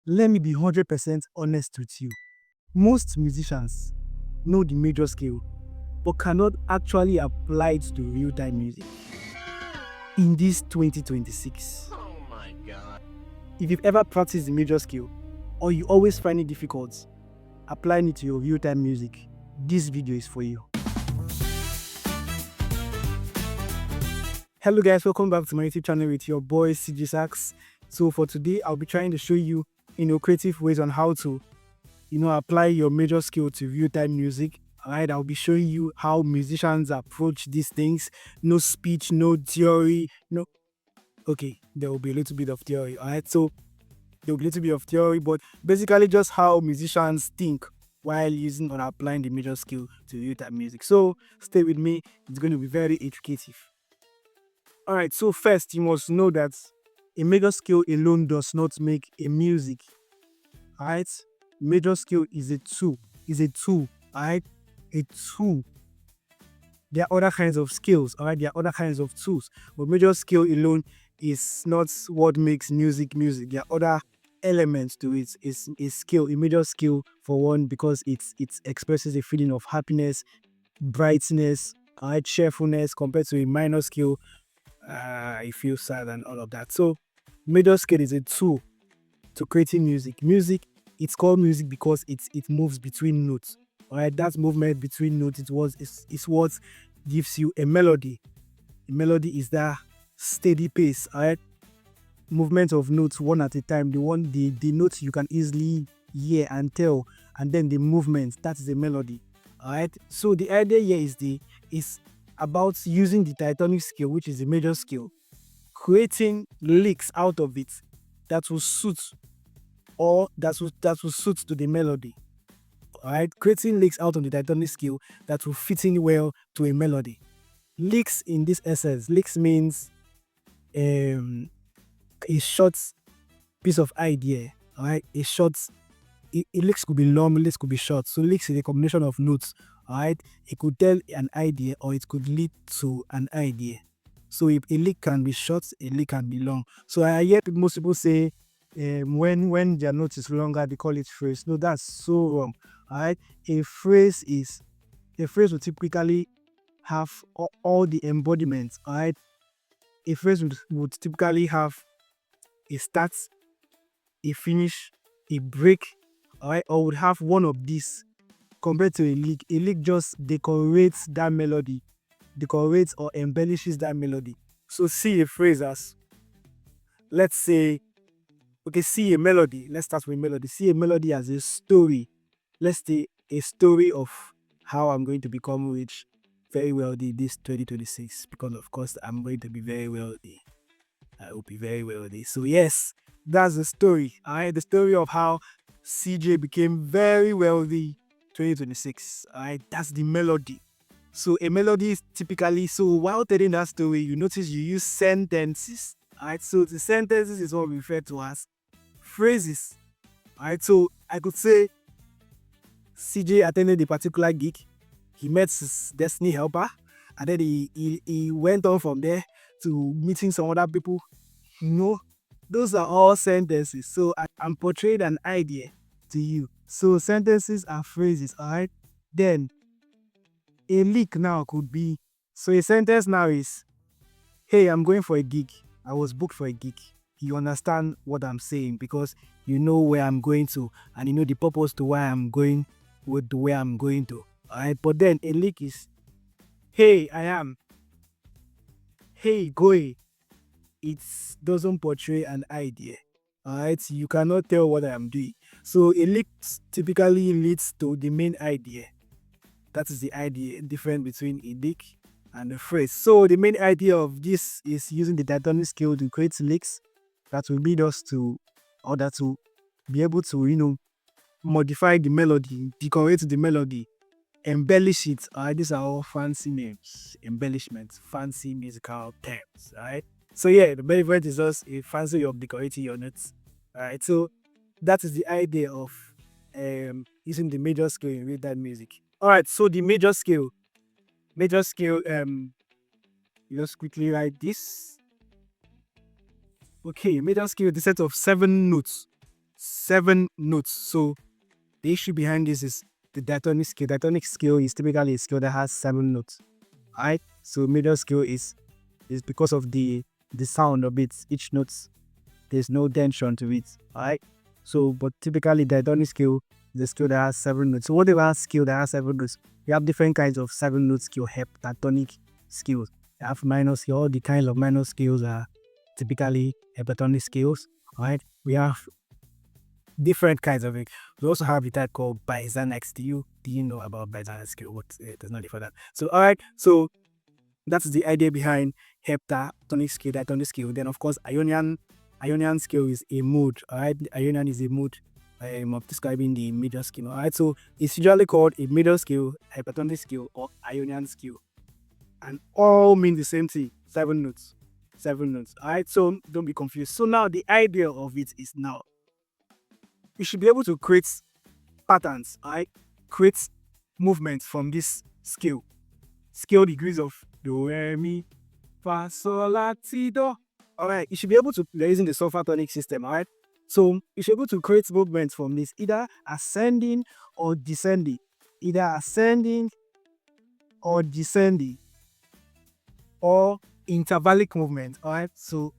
Let me be 100% honest with you. Most musicians know the major scale, but cannot actually apply it to real-time music in this 2026. Oh my god. If you've ever practiced the major scale, or you always find it difficult applying it to your real-time music, this video is for you. Hello guys, welcome back to my YouTube channel with your boy CJ Sax. So for today, I'll be trying to show you, creative ways on how to, apply your major scale to real-time music. Alright, I'll be showing you how musicians approach these things. No speech, no theory, no. Okay, there will be a little bit of theory. Alright, so there will be a little bit of theory, but basically just how musicians think while using or applying the major scale to real-time music. So stay with me, it's going to be very educative. Alright, so first you must know that a major scale alone does not make a music. Alright, major scale is a tool. Alright, a tool. There are other kinds of scales. Alright, there are other kinds of tools, but major scale alone is not what makes music. There are other elements to it. It's a scale, a major scale for one, because it expresses a feeling of happiness, brightness, alright, cheerfulness, compared to a minor scale. I feel sad and all of that. So major scale is a tool to creating music. It's called music because it moves between notes. Alright, that movement between notes is what gives you a melody. A melody is that steady pace, alright, movement of notes one at a time. The notes you can easily hear and tell, and then the movement, that is a melody. Alright, so the idea here is about using the diatonic scale, which is the major scale, creating licks out of it that will suit to the melody. Alright, creating licks out of the diatonic scale that will fit in well to a melody. Licks in this essence, licks means a short piece of idea. Alright, licks could be long, licks could be short. So licks is a combination of notes. Alright, it could tell an idea or it could lead to an idea. So a lick can be short, a lick can be long. So I hear most people say when their note is longer, they call it phrase. No, that's so wrong. Alright, a phrase will typically have all the embodiments. Alright, a phrase would typically have a start, a finish, a break, alright, or would have one of these. Compared to a lick just decorates that melody, decorates or embellishes that melody. So see a phrase as, let's say, okay, see a melody. Let's start with melody. See a melody as a story. Let's say a story of how I'm going to become rich, very wealthy this 2026, because of course I'm going to be very wealthy. I will be very wealthy. So yes, that's the story. Alright, the story of how CJ became very wealthy 2026. Alright, that's the melody. So a melody is typically, so while telling that story, you notice you use sentences. Alright, so the sentences is what we refer to as phrases. Alright, so I could say CJ attended a particular gig, he met his destiny helper, and then he went on from there to meeting some other people. Those are all sentences. So I'm portraying an idea to you. So sentences are phrases, alright? Then a lick now could be, so a sentence now is, hey, I'm going for a gig. I was booked for a gig. You understand what I'm saying because you know where I'm going to and you know the purpose to why I'm going with the way I'm going to. Alright, but then a lick is, hey, I am. Hey, going. It doesn't portray an idea. Alright, you cannot tell what I am doing. So a lick typically leads to the main idea. That is the idea difference between a lick and a phrase. So the main idea of this is using the diatonic scale to create licks that will lead us to, or that will be able to, modify the melody, decorate the melody, embellish it. Alright, these are all fancy names, embellishments, fancy musical terms. Alright. So yeah, the benefit is just a fancy way of decorating your notes. Alright, so that is the idea of using the major scale in real-time music. Alright, so the major scale, just quickly write this. Okay, major scale is a set of 7 notes. 7 notes. So the issue behind this is the diatonic scale. Diatonic scale is typically a scale that has 7 notes. Alright, so major scale is because of the sound of it. Each note, there's no tension to it. Alright, so but typically diatonic scale is a scale that has 7 notes. So whatever has scale that has 7 notes, we have different kinds of 7 note scale, heptatonic scales. We have minor scale. All the kinds of minor scales are typically heptatonic scales. Alright, we have different kinds of it. We also have the type called Byzantic. Do you know about Byzantic scale? What there's not for that. So alright, so that's the idea behind heptatonic scale, diatonic scale. Then of course Ionian scale is a mode. Alright, Ionian is a mode of describing the major scale. Alright, so it's usually called a major scale, heptatonic scale, or Ionian scale, and all mean the same thing: 7 notes, 7 notes. Alright, so don't be confused. So now the idea of it is now you should be able to create patterns. Alright, create movements from this scale degrees of do, re, mi, fa, sol, la, ti, do. Alright, you should be able to, they're using the sulfatonic system. Alright, so you should be able to create movements from this, either ascending or descending, either ascending or descending, or intervallic movement. Alright, so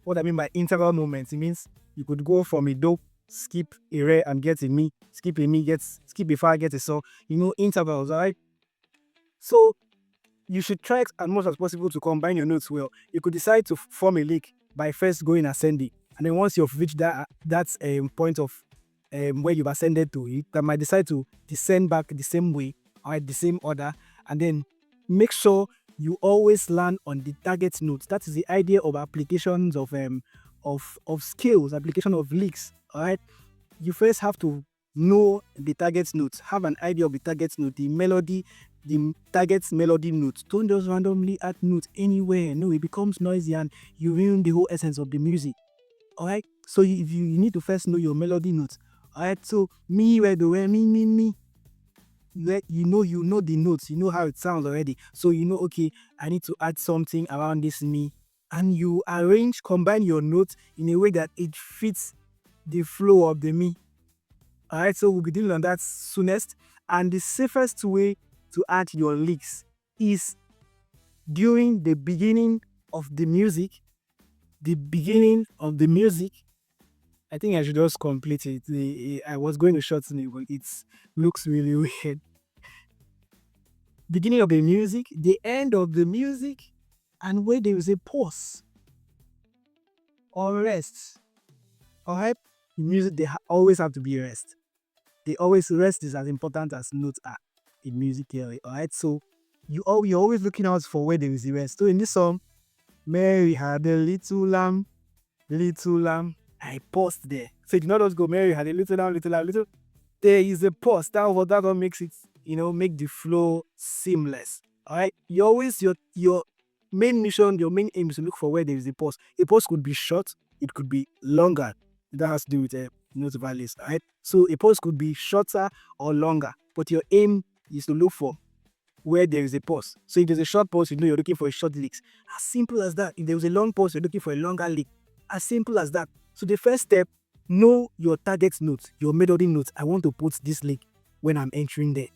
what I mean by interval movements, it means you could go from a do, skip a re and get a mi, skip a mi, skip a fa, get a sol. Intervals. Alright, so you should try as much as possible to combine your notes well. You could decide to form a lick by first going ascending, and then once you've reached that point of where you've ascended to, you might decide to descend back the same way, or the same order, and then make sure you always land on the target notes. That is the idea of applications of scales, application of licks. Alright, you first have to know the target notes, have an idea of the target note, the melody, the target melody notes. Don't just randomly add notes anywhere. No, it becomes noisy and you ruin the whole essence of the music. Alright, so you need to first know your melody notes. Alright, so mi, re, do, re, mi, mi, mi. You know the notes, you know how it sounds already. So okay, I need to add something around this mi, and you combine your notes in a way that it fits the flow of the mi. Alright, so we'll be dealing on that soonest. And the safest way to add your licks is during the beginning of the music. The beginning of the music. I think I should just complete it. I was going to shorten it, but it looks really weird. Beginning of the music, the end of the music, and where there is a pause or rest. Alright, in music they always have to be rest. Rest is as important as notes are in music theory. Alright, so you're always looking out for where there is a rest. So in this song, Mary had a little lamb, I paused there. So you do not just go, Mary had a little lamb, little. There is a pause. That what makes it, make the flow seamless. Alright, you always your main mission, your main aim is to look for where there is a pause. A pause could be short, it could be longer. That has to do with note values. Alright, so a pause could be shorter or longer, but your aim is to look for where there is a pause. So if there's a short pause, you're looking for a short lick. As simple as that. If there was a long pause, you're looking for a longer lick. As simple as that. So the first step, know your target notes, your melody notes. I want to put this lick when I'm entering there.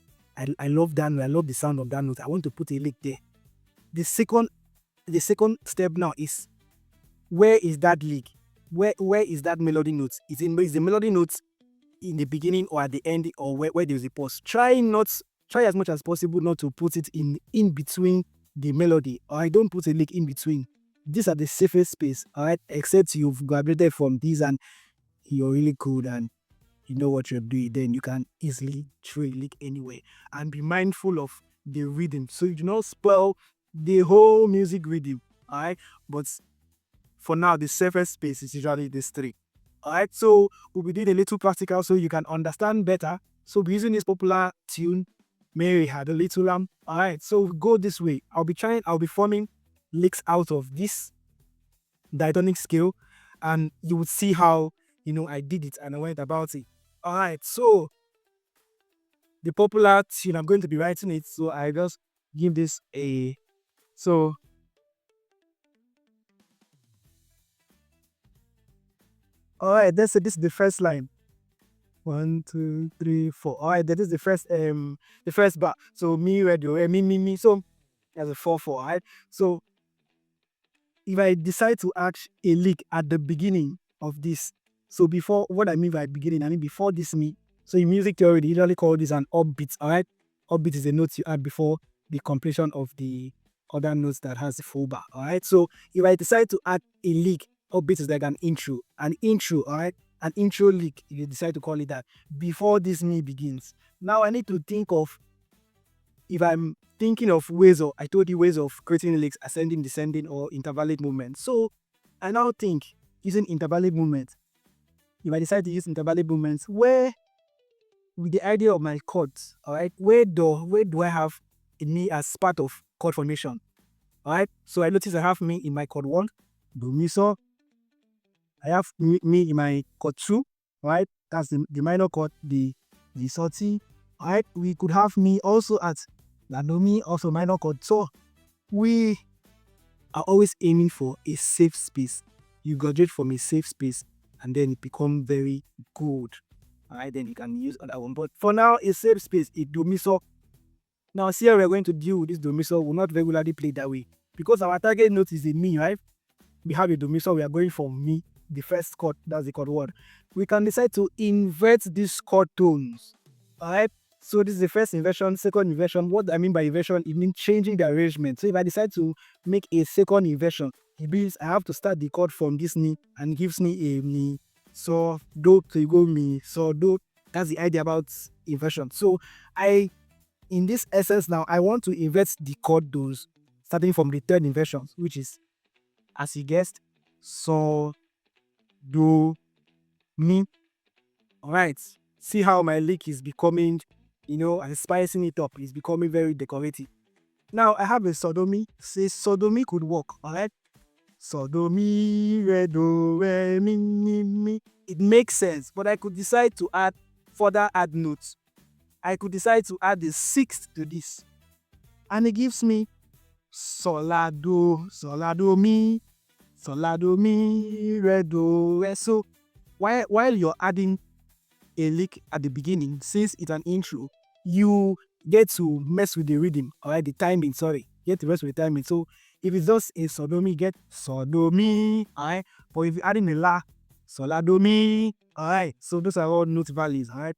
I love that note. I love the sound of that note. I want to put a lick there. The second step now is, where is that lick? Where is that melody note? Is the melody note in the beginning or at the end, or where there's a pause? Try as much as possible not to put it in between the melody. Alright, don't put a lick in between. These are the safest space. Alright, except you've graduated from these and you're really cool and you know what you're doing, then you can easily throw a lick anywhere. And be mindful of the rhythm, so you do not spoil the whole music rhythm. Alright, but for now, the safest space is usually these three. Alright, so we'll be doing a little practical so you can understand better. So we'll be using this popular tune, Mary Had a Little Lamb. Alright, so go this way. I'll be forming licks out of this diatonic scale, and you would see how I did it and I went about it. Alright, so the popular tune, I'm going to be writing it, so I just give this a, All right, let's say this is the first line. 1, 2, 3, 4. All right, that is the first bar. So me, re, do, re, mi. So there's a 4, 4. All right. So if I decide to add a lick at the beginning of this, so before, what I mean by beginning, I mean before this me. So in music theory, they usually call this an upbeat. All right, upbeat is a note you add before the completion of the other notes that has the full bar. All right. So if I decide to add a lick, upbeat is like an intro. An intro. All right. An intro lick, if you decide to call it that, before this me begins. Now I need to think of, if I'm thinking of ways of, I told you ways of creating licks, ascending, descending, or intervallate movement. So I now think using intervallate movement. If I decide to use intervallate movements, where with the idea of my chords, all right, where do I have in me as part of chord formation? All right. So I notice I have me in my chord 1, do mi so. I have me in my chord 2, right? That's the minor chord, the salty. All right. We could have me also at la do mi, also minor chord. So we are always aiming for a safe space. You graduate from a safe space and then it become very good. All right, then you can use other one. But for now, a safe space, a do mi so. Now, see how we're going to deal with this do mi so. Will not regularly play that way because our target note is a mi, right? We have a do mi so. We are going for mi, the first chord. That's the chord 1. We can decide to invert these chord tones. All right. So this is the first inversion, second inversion. What I mean by inversion, it means changing the arrangement. So if I decide to make a second inversion, it means I have to start the chord from this ni and it gives me a mi, so, do, to go mi, so, do. That's the idea about inversion. So in this essence now, I want to invert the chord tones starting from the third inversion, which is, as you guessed, so, do, mi. All right. See how my lick is becoming, I'm spicing it up. It's becoming very decorative. Now I have a sodomy. Say sodomy could work. All right. Sodomy, re, do, re, mi. It makes sense, but I could decide to further add notes. I could decide to add the 6th to this, and it gives me solado, mi, re, do, re. So while you're adding a lick at the beginning, since it's an intro, you get to mess with the rhythm, all right, the timing, sorry. Get to mess with the timing. So if it's just a sodomy, get sodomy, all right. But if you add in a la, soladomi, all right. So those are all note values, all right.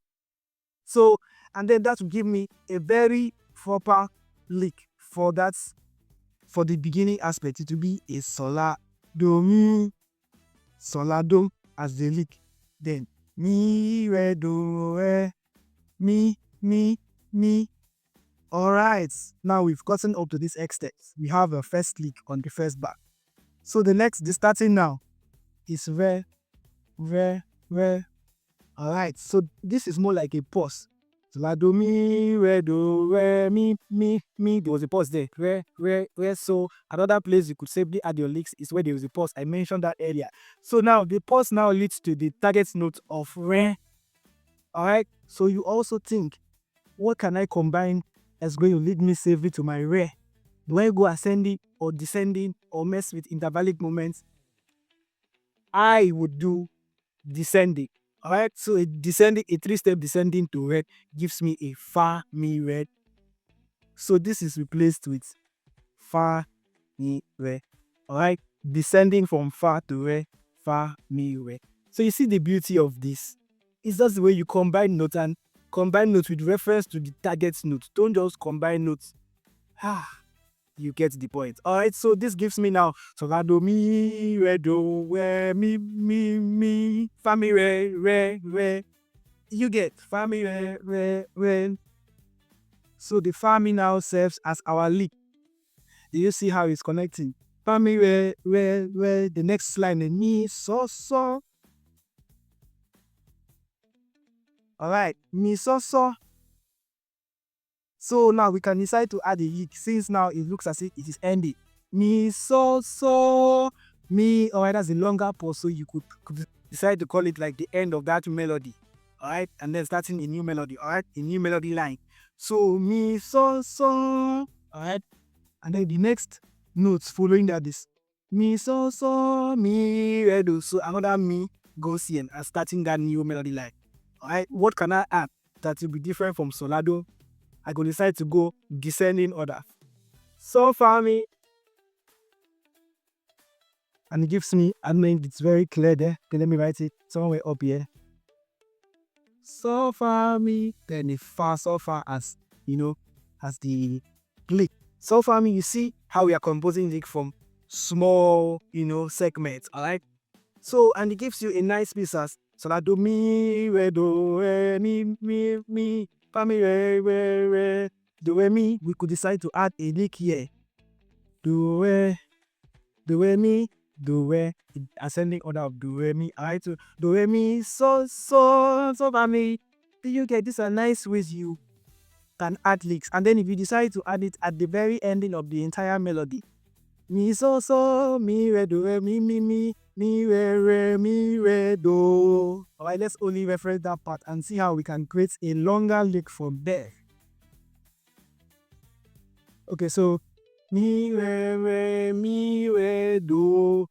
So, and then that will give me a very proper lick for the beginning aspect. It will be a soladomi, solado as the lick. Then mi, re, do, re, mi. All right, now we've gotten up to this extent. We have a first lick on the first bar. So the starting now is re. All right, so this is more like a pause. So la do mi, re, do, re, mi. There was a pause there. Re. So another place you could safely add your licks is where there was a pause. I mentioned that earlier. So now the pause now leads to the target note of re. All right, so you also think, what can I combine that's going to lead me safely to my re? Do I go ascending or descending or mess with intervallate movements? I would do descending. All right, so a 3-step descending to re gives me a fa, mi, re. So this is replaced with fa, mi, re. All right, descending from fa to re, fa, mi, re. So you see the beauty of this. It's just the way you combine notes, and combine notes with reference to the target note. Don't just combine notes. You get the point. All right, so this gives me now so la do mi, re, do, re, mi, fa, mi, re. You get fa, mi, re. So the fa, mi now serves as our lick. Do you see how it's connecting? Fa, mi, re. The next line is mi, so. All right, mi, so. So now we can decide to add a lick, since now it looks as if it is ending. Mi, so, mi. All right, that's a longer pause, so you could decide to call it like the end of that melody. All right, and then starting a new melody. All right, a new melody line. So mi, so. All right, and then the next notes following that is mi, so, mi, re, do. So another mi Gaussian and starting that new melody line. Alright, what can I add that will be different from Solado? I go decide to go descending order. So far me, and it gives me, I mean, it's very clear there. Okay, let me write it somewhere up here. So far me, then the fa, so far as, as the lick. So far me, you see how we are composing lick from small, segments, alright? So, and it gives you a nice piece as so that do mi, re, mi, fa mi, re, do, re, mi. We could decide to add a lick here. Do, re, mi, do, re, ascending order of do, re, mi. Alright, so do, re, mi, so, fa, mi. Do you get this? Are nice ways you can add licks. And then if you decide to add it at the very ending of the entire melody, mi, so, mi, re, do, re, mi, re, do. Alright, let's only reference that part and see how we can create a longer lick from there. Okay, so mi, re, do.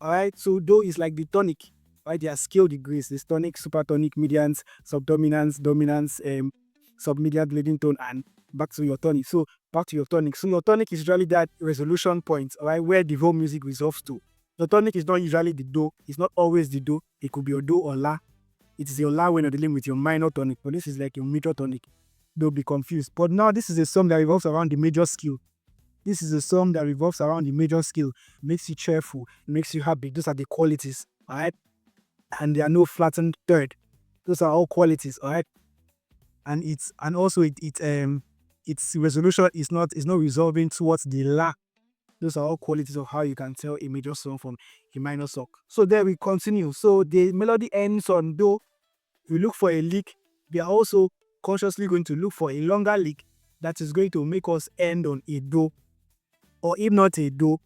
Alright, so do is like the tonic. Right, there are scale degrees. There's tonic, supertonic, medians, subdominance, dominance, submedial leading tone, and back to your tonic. So back to your tonic. So your tonic is usually that resolution point, alright, where the whole music resolves to. The tonic is not usually the do. It's not always the do. It could be your do or la. It is your la when you're dealing with your minor tonic, but this is like your major tonic. Don't be confused. But now this is a song that revolves around the major scale. This is a song that revolves around the major scale. Makes you cheerful. Makes you happy. Those are the qualities, alright? And there are no flattened third. Those are all qualities, alright? And its resolution is not resolving towards the la. Those are all qualities of how you can tell a major song from a minor song. So there we continue. So the melody ends on do. We look for a lick. We are also consciously going to look for a longer lick that is going to make us end on a do, or if not a do,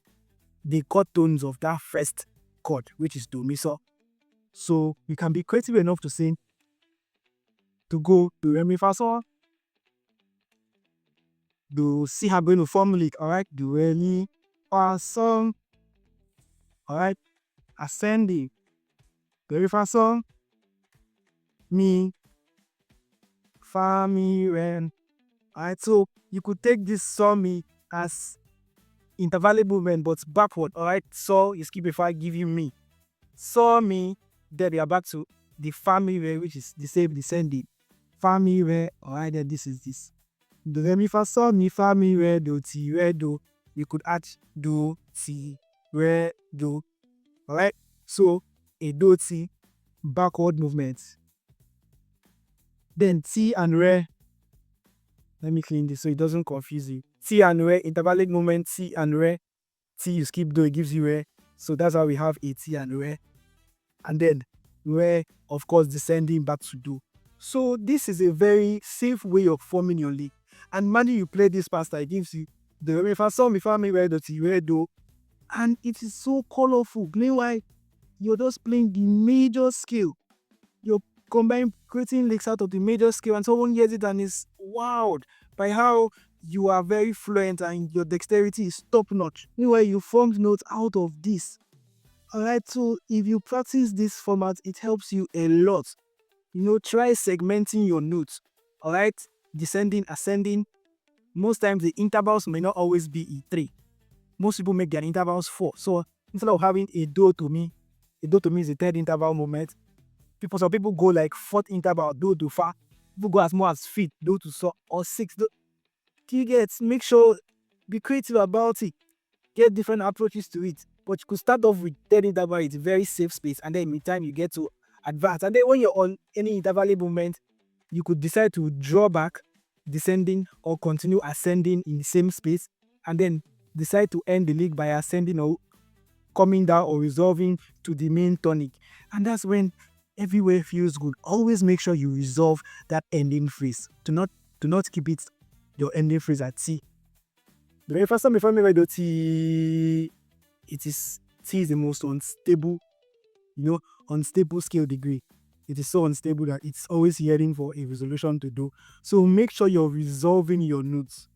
the chord tones of that first chord, which is do, mi, so. So we can be creative enough to sing, to go do, re, mi, fa, so. Do, see how I'm going to form lick, alright? Do, re, mi, fa, so. Alright? Ascending. Do, re, fa, so. Mi, fa, mi, re. Alright, so you could take this so, mi as interval movement, but backward, alright? So you skip before I give you mi. So, mi, then we are back to the fa, mi, re, which is the same descending. Fa, mi, re, alright, then this is this. Do, re, mi, fa, so, mi, fa, mi, re, do, ti, re, do. You could add do, ti, re, do. Alright, so a do, ti, backward movement. Then ti and re. Let me clean this so it doesn't confuse you. Ti and re, intervallic movement, ti and re. Ti you skip do, it gives you re. So that's how we have a ti and re. And then re, of course, descending back to do. So this is a very safe way of forming your lick. And when you play this pasta, it gives you the re, fa, so, mi, fa, mi, re, do, ti, re, do. And it is so colorful. Meanwhile, you're just playing the major scale. You're combining creating licks out of the major scale, and someone hears it and is wowed by how you are very fluent and your dexterity is top notch. Meanwhile, you formed notes out of this. Alright, so if you practice this format, it helps you a lot. Try segmenting your notes. Alright, descending, ascending. Most times the intervals may not always be in 3. Most people make their intervals 4. So instead of having a do to mi is the third interval movement. Some people go like 4th interval, do to fa. People go as more as 5th, do to so, or 6th. You get, make sure, be creative about it. Get different approaches to it. But you could start off with 3rd interval, it's a very safe space, and then in meantime you get to advance. And then when you're on any interval movement, you could decide to draw back, descending, or continue ascending in the same space, and then decide to end the lick by ascending or coming down or resolving to the main tonic. And that's when everywhere feels good. Always make sure you resolve that ending phrase. Do not keep it your ending phrase at T. The very first time before me do T, T is the most unstable, unstable scale degree. It is so unstable that it's always heading for a resolution to do. So make sure you're resolving your notes.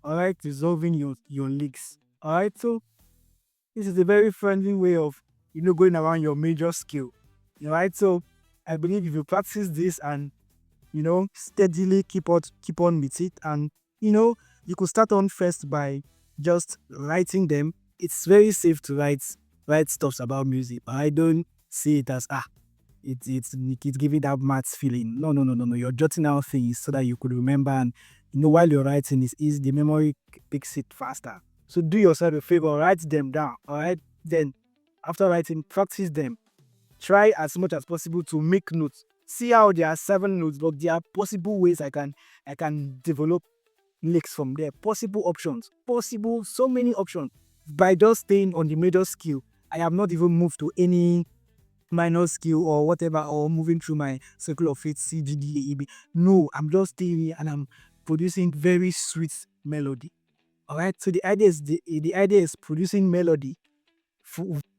Alright, resolving your licks. Alright, so this is a very friendly way of going around your major scale. Right? So I believe if you practice this and steadily keep on with it, and you could start on first by just writing them. It's very safe to write stuffs about music, but I don't see it as it's giving that maths feeling. No, no, no, no, no. You're jotting out things so that you could remember, and while you're writing, it's easy. The memory picks it faster. So do yourself a favor, write them down. All right. Then after writing, practice them. Try as much as possible to make notes. See how there are 7 notes, but there are possible ways I can develop licks from there. Possible options. Possible so many options. By just staying on the major skill, I have not even moved to any minor skill or whatever, or moving through my circle of fate, C, G, D, A, E, B. No, I'm just staying here and I'm producing very sweet melody. All right. So the idea is producing melody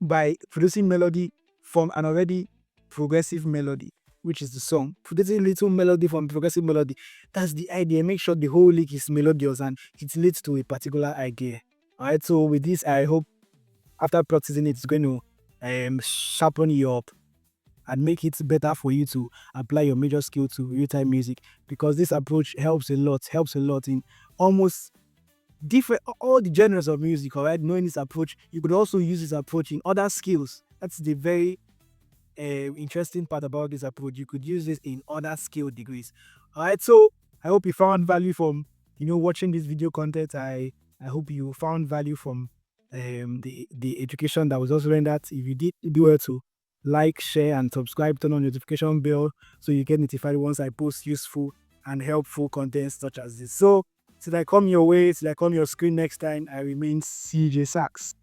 by producing melody from an already progressive melody, which is the song. Producing little melody from progressive melody. That's the idea. Make sure the whole lick is melodious and it leads to a particular idea. All right. So with this, I hope after practicing it, it's going to sharpen you up and make it better for you to apply your major skill to real-time music, because this approach helps a lot in almost different all the genres of music. All right, knowing this approach, you could also use this approach in other skills. That's the very interesting part about this approach. You could use this in other skill degrees. All right, so I hope you found value from watching this video content. I hope you found value from the education that was also rendered. If you did, do well to like, share, and subscribe. Turn on notification bell so you get notified once I post useful and helpful content such as this. So till I come your way, till I come your screen next time, I remain CJ Sachs.